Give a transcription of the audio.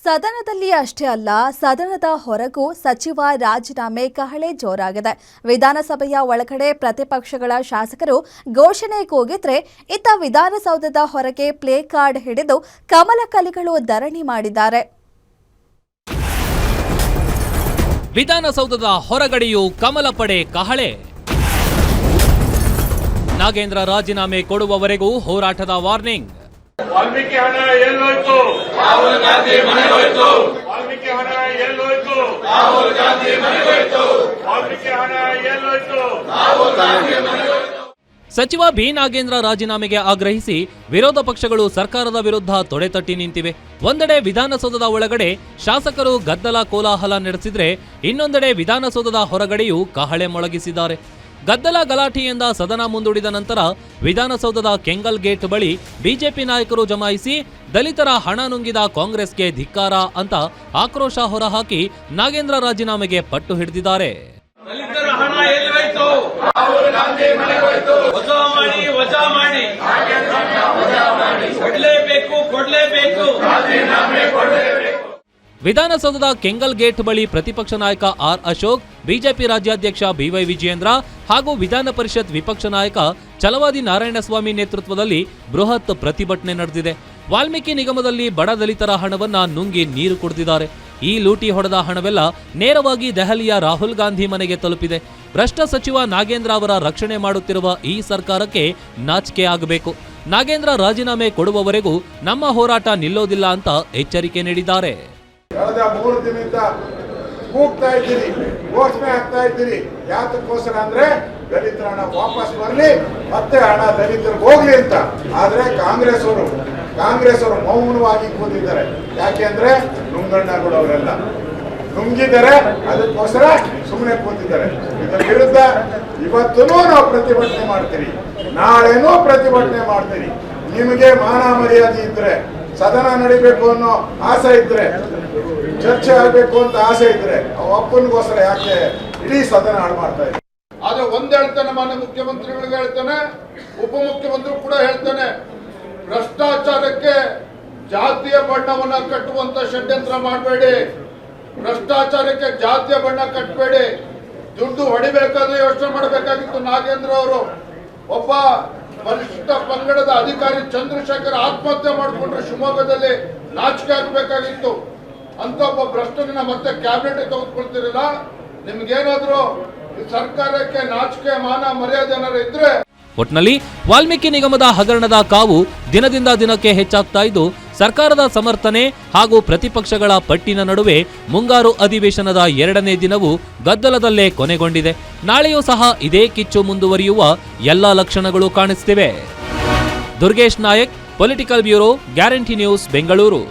ಸದನದಲ್ಲಿ ಅಷ್ಟೇ ಅಲ್ಲ, ಸದನದ ಹೊರಗೂ ಸಚಿವ ರಾಜೀನಾಮೆ ಕಹಳೆ ಜೋರಾಗಿದೆ. ವಿಧಾನಸಭೆಯ ಒಳಗಡೆ ಪ್ರತಿಪಕ್ಷಗಳ ಶಾಸಕರು ಘೋಷಣೆ ಕೂಗಿದ್ರೆ, ಇತ್ತ ವಿಧಾನಸೌಧದ ಹೊರಗೆ ಪ್ಲೇ ಕಾರ್ಡ್ ಹಿಡಿದು ಕಮಲ ಕಲಿಗಳು ಧರಣಿ ಮಾಡಿದ್ದಾರೆ. ವಿಧಾನಸೌಧದ ಹೊರಗಡೆಯೂ ಕಮಲ ಪಡೆ ಕಹಳೆ. ನಾಗೇಂದ್ರ ರಾಜೀನಾಮೆ ಕೊಡುವವರೆಗೂ ಹೋರಾಟದ ವಾರ್ನಿಂಗ್. ವಾಲ್ಮೀಕಿ ಹಣ ಎಲ್ಲೋಯ್ತು? ರಾಹುಲ್ ಗಾಂಧಿ ಮನೆಗೆ ಹೋಯ್ತು. ವಾಲ್ಮೀಕಿ ಹಣ ಎಲ್ಲೋಯ್ತು? ರಾಹುಲ್ ಗಾಂಧಿ ಮನೆಗೆ ಹೋಯ್ತು. ವಾಲ್ಮೀಕಿ ಹಣ ಎಲ್ಲೋಯ್ತು? ರಾಹುಲ್ ಗಾಂಧಿ ಮನೆಗೆ ಹೋಯ್ತು. ಸಚಿವ ಬಿ ನಾಗೇಂದ್ರ ರಾಜೀನಾಮೆಗೆ ಆಗ್ರಹಿಸಿ ವಿರೋಧ ಪಕ್ಷಗಳು ಸರ್ಕಾರದ ವಿರುದ್ಧ ತೊಡೆತಟ್ಟಿ ನಿಂತಿವೆ. ಒಂದೆಡೆ ವಿಧಾನಸೌಧದ ಒಳಗಡೆ ಶಾಸಕರು ಗದ್ದಲ ಕೋಲಾಹಲ ನಡೆಸಿದ್ರೆ, ಇನ್ನೊಂದೆಡೆ ವಿಧಾನಸೌಧದ ಹೊರಗಡೆಯೂ ಕಹಳೆ ಮೊಳಗಿಸಿದ್ದಾರೆ. ಗದ್ದಲ ಗಲಾಟೆಯಿಂದ ಸದನ ಮುಂದೂಡಿದ ನಂತರ ವಿಧಾನಸೌಧದ ಕೆಂಗಲ್ ಗೇಟ್ ಬಳಿ ಬಿಜೆಪಿ ನಾಯಕರು ಜಮಾಯಿಸಿ ದಲಿತರ ಹಣ ನುಂಗಿದ ಕಾಂಗ್ರೆಸ್ಗೆ ಧಿಕ್ಕಾರ ಅಂತ ಆಕ್ರೋಶ ಹೊರಹಾಕಿ ನಾಗೇಂದ್ರ ರಾಜೀನಾಮೆಗೆ ಪಟ್ಟು ಹಿಡಿದಿದ್ದಾರೆ. ದಲಿತರ ಹಣ ಎಲ್ಲಿ ಹೋಯ್ತು? ರಾಹುಲ್ ಗಾಂಧಿ ಮನೆಗೆ ಹೋಯ್ತು. ವಜಾ ಮಾಡಿ ಕೊಡ್ಲೇಬೇಕು. ವಿಧಾನಸೌಧದ ಕೆಂಗಲ್ ಗೇಟ್ ಬಳಿ ಪ್ರತಿಪಕ್ಷ ನಾಯಕ ಆರ್ ಅಶೋಕ್, ಬಿಜೆಪಿ ರಾಜ್ಯಾಧ್ಯಕ್ಷ ಬಿವೈ ವಿಜಯೇಂದ್ರ ಹಾಗೂ ವಿಧಾನ ಪರಿಷತ್ ವಿಪಕ್ಷ ನಾಯಕ ಛಲವಾದಿ ನಾರಾಯಣಸ್ವಾಮಿ ನೇತೃತ್ವದಲ್ಲಿ ಬೃಹತ್ ಪ್ರತಿಭಟನೆ ನಡೆದಿದೆ. ವಾಲ್ಮೀಕಿ ನಿಗಮದಲ್ಲಿ ಬಡ ದಲಿತರ ಹಣವನ್ನ ನುಂಗಿ ನೀರು ಕುಡಿದಿದ್ದಾರೆ. ಈ ಲೂಟಿ ಹೊಡೆದ ಹಣವೆಲ್ಲ ನೇರವಾಗಿ ದೆಹಲಿಯ ರಾಹುಲ್ ಗಾಂಧಿ ಮನೆಗೆ ತಲುಪಿದೆ. ಭ್ರಷ್ಟ ಸಚಿವ ನಾಗೇಂದ್ರ ಅವರ ರಕ್ಷಣೆ ಮಾಡುತ್ತಿರುವ ಈ ಸರ್ಕಾರಕ್ಕೆ ನಾಚಿಕೆ ಆಗಬೇಕು. ನಾಗೇಂದ್ರ ರಾಜೀನಾಮೆ ಕೊಡುವವರೆಗೂ ನಮ್ಮ ಹೋರಾಟ ನಿಲ್ಲೋದಿಲ್ಲ ಅಂತ ಎಚ್ಚರಿಕೆ ನೀಡಿದ್ದಾರೆ. ಕಳೆದ 3 ದಿನದಿಂದ ಕೂಗ್ತಾ ಇದ್ದೀರಿ, ಘೋಷಣೆ ಆಗ್ತಾ ಇದ್ದೀರಿ. ಯಾತಕ್ಕೋಸ್ಕರ ಅಂದ್ರೆ ದಲಿತರ ಹಣ ವಾಪಸ್ ಬರಲಿ, ಮತ್ತೆ ಹಣ ದಲಿತರಿಗೆ ಹೋಗ್ಲಿ ಅಂತ. ಆದ್ರೆ ಕಾಂಗ್ರೆಸ್ ಅವರು ಮೌನವಾಗಿ ಕೂತಿದ್ದಾರೆ. ಯಾಕೆಂದ್ರೆ ನುಂಗಣ್ಣಗಳು ಅವರೆಲ್ಲ ನುಂಗಿದ್ದಾರೆ, ಅದಕ್ಕೋಸ್ಕರ ಸುಮ್ಮನೆ ಕೂತಿದ್ದಾರೆ. ಇದರ ವಿರುದ್ಧ ಇವತ್ತೂ ನಾವು ಪ್ರತಿಭಟನೆ ಮಾಡ್ತೀರಿ, ನಾಳೆನೂ ಪ್ರತಿಭಟನೆ ಮಾಡ್ತೀರಿ. ನಿಮಗೆ ಮಾನ ಮರ್ಯಾದೆ ಇದ್ರೆ, ಸದನ ನಡಿಬೇಕು ಅನ್ನೋ ಆಸೆ ಇದ್ರೆ, ಚರ್ಚೆ ಆಗಬೇಕು ಅಂತ ಆಸೆ ಇದ್ರೆ, ಒಪ್ಪನಿಗೋಸ್ಕರ ಯಾಕೆ ಇಡೀ ಸದನ ಹಾಳು ಮಾಡ್ತಾ ಇದ್ದಾರೆ? ಆದ್ರೆ ಒಂದ್ ಹೇಳ್ತಾನೆ, ಮಾನ್ಯ ಮುಖ್ಯಮಂತ್ರಿಗಳಿಗೆ ಹೇಳ್ತಾನೆ, ಉಪಮುಖ್ಯಮಂತ್ರಿ ಕೂಡ ಹೇಳ್ತಾನೆ, ಭ್ರಷ್ಟಾಚಾರಕ್ಕೆ ಜಾತಿಯ ಬಣ್ಣವನ್ನ ಕಟ್ಟುವಂತ ಷಡ್ಯಂತ್ರ ಮಾಡಬೇಡಿ. ಭ್ರಷ್ಟಾಚಾರಕ್ಕೆ ಜಾತಿಯ ಬಣ್ಣ ಕಟ್ಟಬೇಡಿ. ದುಡ್ಡು ಹೊಡಿಬೇಕಾದ್ರೆ ಯೋಚನೆ ಮಾಡಬೇಕಾಗಿತ್ತು. ನಾಗೇಂದ್ರ ಅವರು ಒಬ್ಬ ಪರಿಶಿಷ್ಟ ಪಂಗಡದ ಅಧಿಕಾರಿ ಚಂದ್ರಶೇಖರ್ ಆತ್ಮಹತ್ಯೆ ಮಾಡಿಕೊಂಡ್ರೆ ಶಿವಮೊಗ್ಗದಲ್ಲಿ ನಾಚಿಕೆ ಆಗಬೇಕಾಗಿತ್ತು. ಅಂತ ಒಬ್ಬ ಭ್ರಷ್ಟನ ಮತ್ತೆ ಕ್ಯಾಬಿನೆಟ್ ತೆಗೆದುಕೊಳ್ತಿರಲಿಲ್ಲ. ನಿಮ್ಗೇನಾದ್ರೂ ಸರ್ಕಾರಕ್ಕೆ ನಾಚಿಕೆ ಮಾನ ಮರ್ಯಾದೆ ಏನಾದ್ರು ಇದ್ರೆ. ಒಟ್ನಲ್ಲಿ ವಾಲ್ಮೀಕಿ ನಿಗಮದ ಹಗರಣದ ಕಾವು ದಿನದಿಂದ ದಿನಕ್ಕೆ ಹೆಚ್ಚಾಗ್ತಾ ಇದ್ದು, ಸರ್ಕಾರದ ಸಮರ್ಥನೆ ಹಾಗೂ ಪ್ರತಿಪಕ್ಷಗಳ ಪಟ್ಟಿನ ನಡುವೆ ಮುಂಗಾರು ಅಧಿವೇಶನದ 2ನೇ ದಿನವೂ ಗದ್ದಲದಲ್ಲೇ ಕೊನೆಗೊಂಡಿದೆ. ನಾಳೆಯೂ ಸಹ ಇದೇ ಕಿಚ್ಚು ಮುಂದುವರಿಯುವ ಎಲ್ಲಾ ಲಕ್ಷಣಗಳು ಕಾಣಿಸ್ತಿವೆ. Durgesh Nayak, political bureau, guarantee news, Bengaluru.